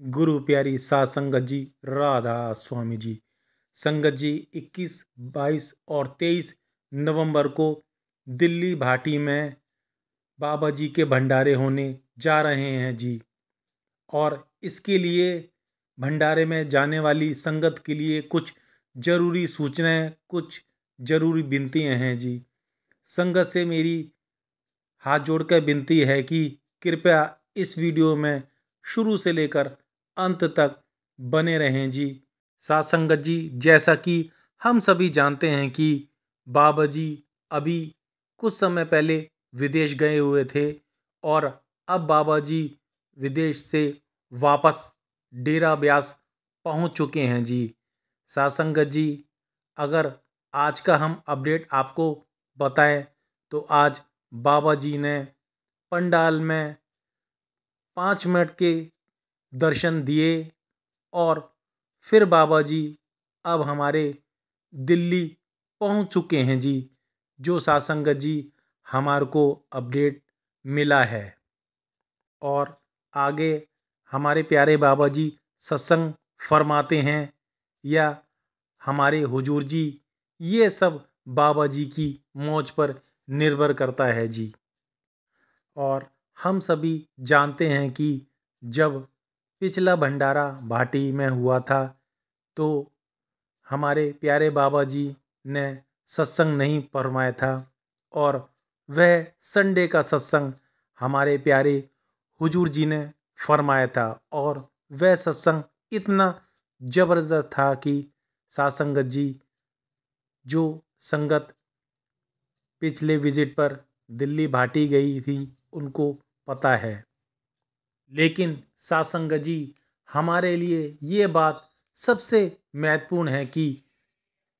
गुरु प्यारी सात संगत जी, राधा स्वामी जी। संगत जी 21, 22 और 23 नवंबर को दिल्ली भाटी में बाबा जी के भंडारे होने जा रहे हैं जी। और इसके लिए भंडारे में जाने वाली संगत के लिए कुछ जरूरी सूचनाएं, कुछ जरूरी विनतियां हैं जी। संगत से मेरी हाथ जोड़कर विनती है कि कृपया इस वीडियो में शुरू से लेकर अंत तक बने रहें जी। साथ संगत जी, जैसा कि हम सभी जानते हैं कि बाबा जी अभी कुछ समय पहले विदेश गए हुए थे और अब बाबा जी विदेश से वापस डेरा ब्यास पहुंच चुके हैं जी। साथ संगत जी, अगर आज का हम अपडेट आपको बताएं तो आज बाबा जी ने पंडाल में 5 मिनट के दर्शन दिए और फिर बाबा जी अब हमारे दिल्ली पहुंच चुके हैं जी। जो साथ संगत जी हमारे को अपडेट मिला है। और आगे हमारे प्यारे बाबा जी सत्संग फरमाते हैं या हमारे हुजूर जी, ये सब बाबा जी की मौज पर निर्भर करता है जी। और हम सभी जानते हैं कि जब पिछला भंडारा भाटी में हुआ था तो हमारे प्यारे बाबा जी ने सत्संग नहीं फरमाया था और वह संडे का सत्संग हमारे प्यारे हुजूर जी ने फरमाया था। और वह सत्संग इतना ज़बरदस्त था कि साथ संगत जी, जो संगत पिछले विजिट पर दिल्ली भाटी गई थी उनको पता है। लेकिन साथ संगत जी, हमारे लिए ये बात सबसे महत्वपूर्ण है कि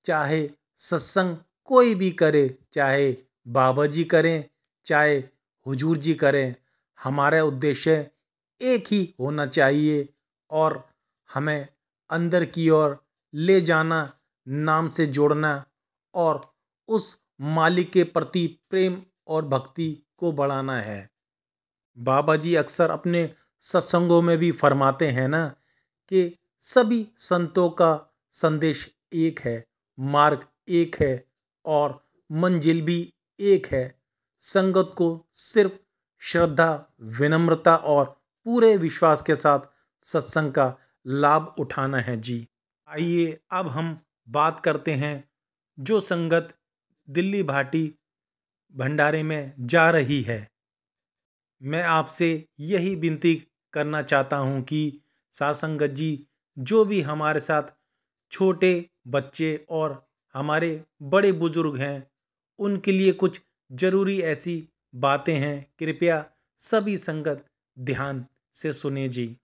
चाहे सत्संग कोई भी करे, चाहे बाबा जी करें, चाहे हुजूर जी करें, हमारा उद्देश्य एक ही होना चाहिए और हमें अंदर की ओर ले जाना, नाम से जोड़ना और उस मालिक के प्रति प्रेम और भक्ति को बढ़ाना है। बाबा जी अक्सर अपने सत्संगों में भी फरमाते हैं ना कि सभी संतों का संदेश एक है, मार्ग एक है और मंजिल भी एक है। संगत को सिर्फ श्रद्धा, विनम्रता और पूरे विश्वास के साथ सत्संग का लाभ उठाना है जी। आइए अब हम बात करते हैं जो संगत दिल्ली भाटी भंडारे में जा रही है। मैं आपसे यही विनती करना चाहता हूँ कि साथ संगत जी, जो भी हमारे साथ छोटे बच्चे और हमारे बड़े बुजुर्ग हैं, उनके लिए कुछ ज़रूरी ऐसी बातें हैं, कृपया सभी संगत ध्यान से सुने जी।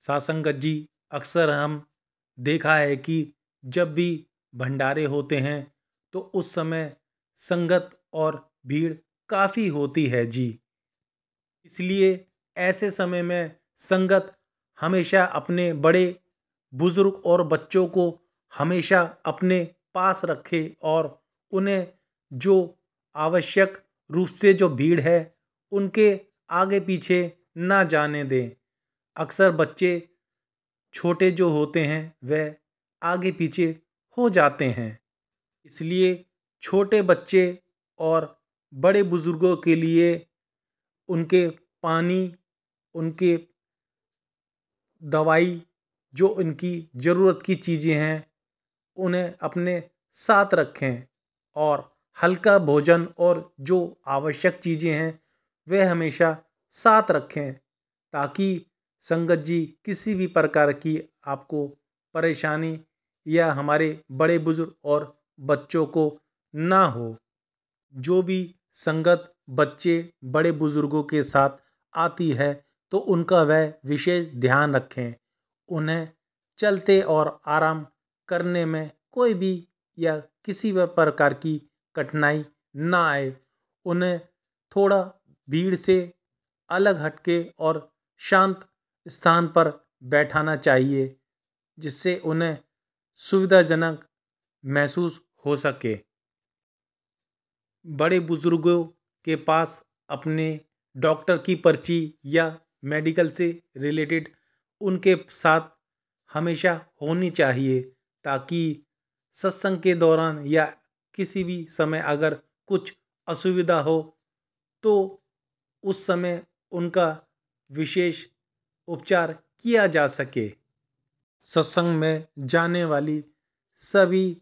साथ संगत जी, अक्सर हम देखा है कि जब भी भंडारे होते हैं तो उस समय संगत और भीड़ काफ़ी होती है जी। इसलिए ऐसे समय में संगत हमेशा अपने बड़े बुजुर्ग और बच्चों को हमेशा अपने पास रखे और उन्हें जो आवश्यक रूप से जो भीड़ है उनके आगे पीछे ना जाने दें। अक्सर बच्चे छोटे जो होते हैं वह आगे पीछे हो जाते हैं। इसलिए छोटे बच्चे और बड़े बुजुर्गों के लिए उनके पानी, उनके दवाई, जो उनकी ज़रूरत की चीज़ें हैं उन्हें अपने साथ रखें और हल्का भोजन और जो आवश्यक चीज़ें हैं वह हमेशा साथ रखें, ताकि संगत जी किसी भी प्रकार की आपको परेशानी या हमारे बड़े बुजुर्ग और बच्चों को ना हो। जो भी संगत बच्चे बड़े बुजुर्गों के साथ आती है तो उनका वह विशेष ध्यान रखें। उन्हें चलते और आराम करने में कोई भी या किसी भी प्रकार की कठिनाई ना आए। उन्हें थोड़ा भीड़ से अलग हटके और शांत स्थान पर बैठाना चाहिए, जिससे उन्हें सुविधाजनक महसूस हो सके। बड़े बुजुर्गों के पास अपने डॉक्टर की पर्ची या मेडिकल से रिलेटेड उनके साथ हमेशा होनी चाहिए, ताकि सत्संग के दौरान या किसी भी समय अगर कुछ असुविधा हो तो उस समय उनका विशेष उपचार किया जा सके। सत्संग में जाने वाली सभी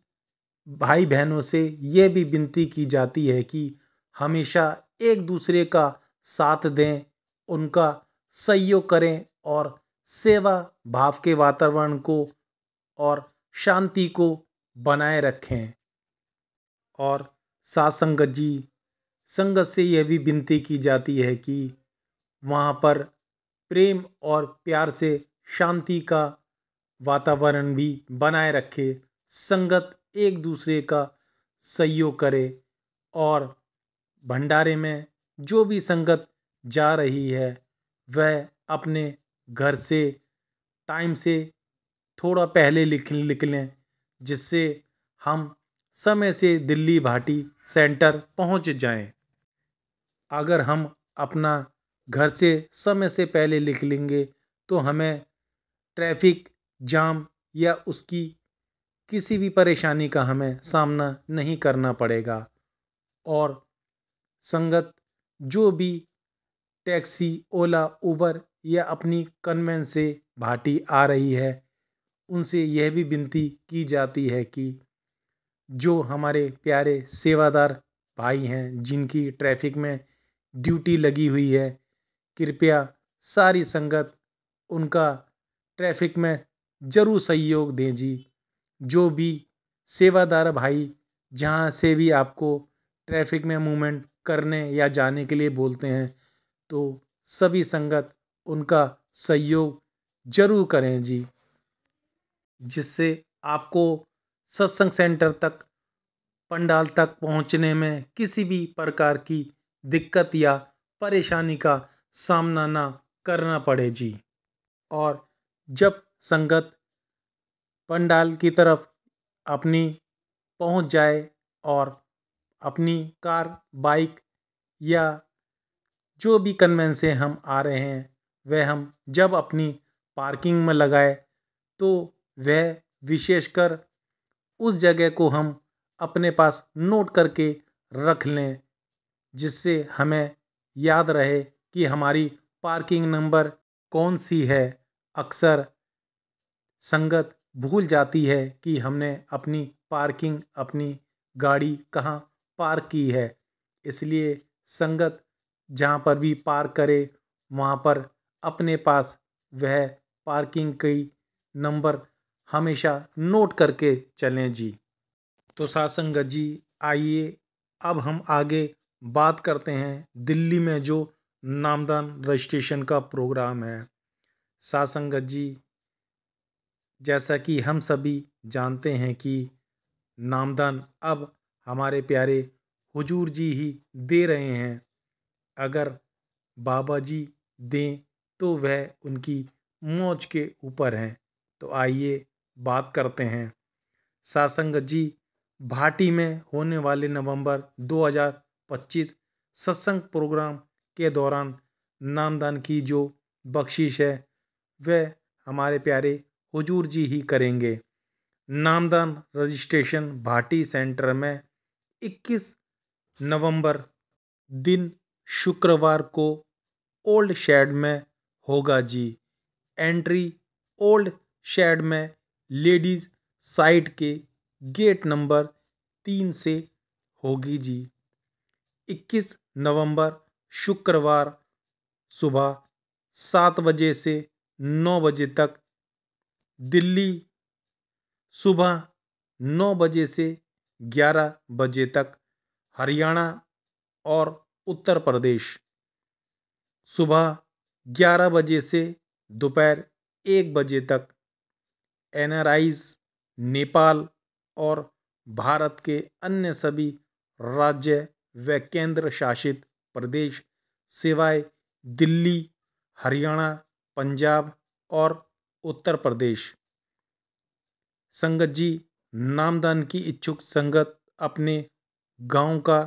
भाई बहनों से यह भी विनती की जाती है कि हमेशा एक दूसरे का साथ दें, उनका सहयोग करें और सेवा भाव के वातावरण को और शांति को बनाए रखें। और साथ संगत जी, संगत से यह भी विनती की जाती है कि वहाँ पर प्रेम और प्यार से शांति का वातावरण भी बनाए रखे, संगत एक दूसरे का सहयोग करे और भंडारे में जो भी संगत जा रही है वह अपने घर से टाइम से थोड़ा पहले निकलें, जिससे हम समय से दिल्ली भाटी सेंटर पहुंच जाएं। अगर हम अपना घर से समय से पहले निकलेंगे तो हमें ट्रैफिक जाम या उसकी किसी भी परेशानी का हमें सामना नहीं करना पड़ेगा। और संगत जो भी टैक्सी, ओला, उबर या अपनी कन्वेंस से भाटी आ रही है, उनसे यह भी विनती की जाती है कि जो हमारे प्यारे सेवादार भाई हैं जिनकी ट्रैफिक में ड्यूटी लगी हुई है, कृपया सारी संगत उनका ट्रैफिक में जरूर सहयोग दें जी। जो भी सेवादार भाई जहाँ से भी आपको ट्रैफिक में मूवमेंट करने या जाने के लिए बोलते हैं, तो सभी संगत उनका सहयोग जरूर करें जी, जिससे आपको सत्संग सेंटर तक, पंडाल तक पहुंचने में किसी भी प्रकार की दिक्कत या परेशानी का सामना ना करना पड़े जी। और जब संगत पंडाल की तरफ अपनी पहुंच जाए और अपनी कार, बाइक या जो भी कन्वेंस से हम आ रहे हैं वह हम जब अपनी पार्किंग में लगाए तो वह विशेषकर उस जगह को हम अपने पास नोट करके रख लें, जिससे हमें याद रहे कि हमारी पार्किंग नंबर कौन सी है। अक्सर संगत भूल जाती है कि हमने अपनी पार्किंग, अपनी गाड़ी कहाँ पार्क की है। इसलिए संगत जहाँ पर भी पार्क करे वहाँ पर अपने पास वह पार्किंग की नंबर हमेशा नोट करके चलें जी। तो साथ संगत जी, आइए अब हम आगे बात करते हैं दिल्ली में जो नामदान रजिस्ट्रेशन का प्रोग्राम है। साथ संगत जी, जैसा कि हम सभी जानते हैं कि नामदान अब हमारे प्यारे हुजूर जी ही दे रहे हैं। अगर बाबा जी दें तो वह उनकी मौज के ऊपर हैं। तो आइए बात करते हैं। साथ संगत जी, भाटी में होने वाले नवंबर 2025 सत्संग प्रोग्राम के दौरान नामदान की जो बख्शिश है वह हमारे प्यारे हुजूर जी ही करेंगे। नामदान रजिस्ट्रेशन भाटी सेंटर में 21 नवंबर दिन शुक्रवार को ओल्ड शेड में होगा जी। एंट्री ओल्ड शेड में लेडीज साइड के गेट नंबर 3 से होगी जी। 21 नवंबर शुक्रवार सुबह 7 बजे से 9 बजे तक, दिल्ली सुबह 9 बजे से 11 बजे तक, हरियाणा और उत्तर प्रदेश सुबह 11 बजे से दोपहर 1 बजे तक, NRIs नेपाल और भारत के अन्य सभी राज्य व केंद्र शासित प्रदेश सिवाय दिल्ली, हरियाणा, पंजाब और उत्तर प्रदेश। संगत जी, नामदान की इच्छुक संगत अपने गांव का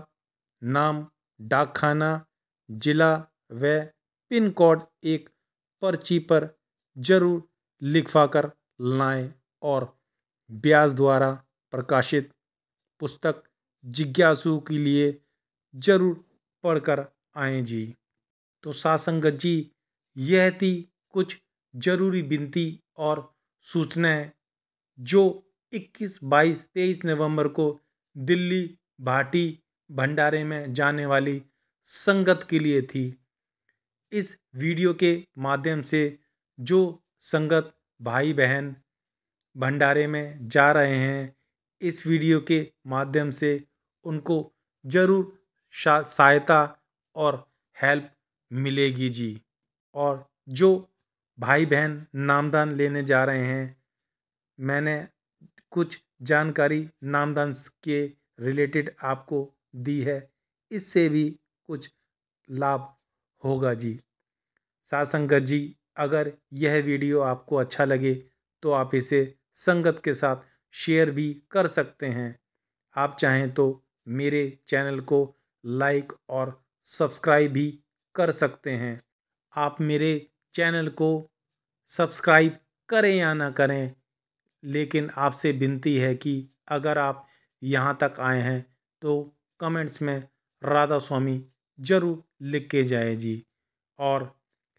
नाम, डाकखाना, जिला व पिन कोड एक पर्ची पर जरूर लिखवा कर लाएं और व्यास द्वारा प्रकाशित पुस्तक जिज्ञासु के लिए जरूर पढ़कर आएं जी। तो साथ संगत जी, यह थी कुछ जरूरी विनती और सूचनाएं जो 21, 22, 23 नवंबर को दिल्ली भाटी भंडारे में जाने वाली संगत के लिए थी। इस वीडियो के माध्यम से जो संगत भाई बहन भंडारे में जा रहे हैं, इस वीडियो के माध्यम से उनको जरूर सहायता और हेल्प मिलेगी जी। और जो भाई बहन नामदान लेने जा रहे हैं, मैंने कुछ जानकारी नामदान के रिलेटेड आपको दी है, इससे भी कुछ लाभ होगा जी। साथ संगत जी, अगर यह वीडियो आपको अच्छा लगे तो आप इसे संगत के साथ शेयर भी कर सकते हैं। आप चाहें तो मेरे चैनल को लाइक और सब्सक्राइब भी कर सकते हैं। आप मेरे चैनल को सब्सक्राइब करें या ना करें, लेकिन आपसे विनती है कि अगर आप यहाँ तक आए हैं तो कमेंट्स में राधा स्वामी जरूर लिख के जाए जी। और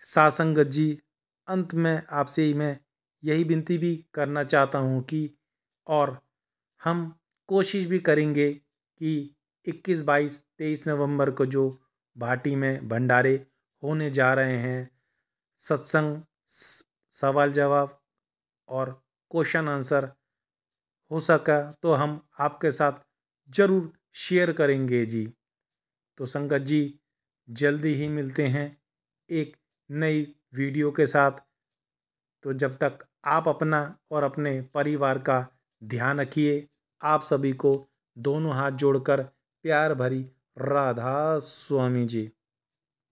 साथ संगत जी, अंत में आपसे ही मैं यही विनती भी करना चाहता हूँ कि और हम कोशिश भी करेंगे कि 21, 22, 23 नवंबर को जो भाटी में भंडारे होने जा रहे हैं, सत्संग, सवाल जवाब और क्वेश्चन आंसर हो सका तो हम आपके साथ जरूर शेयर करेंगे जी। तो संगत जी, जल्दी ही मिलते हैं एक नई वीडियो के साथ। तो जब तक आप अपना और अपने परिवार का ध्यान रखिए। आप सभी को दोनों हाथ जोड़कर प्यार भरी राधा स्वामी जी।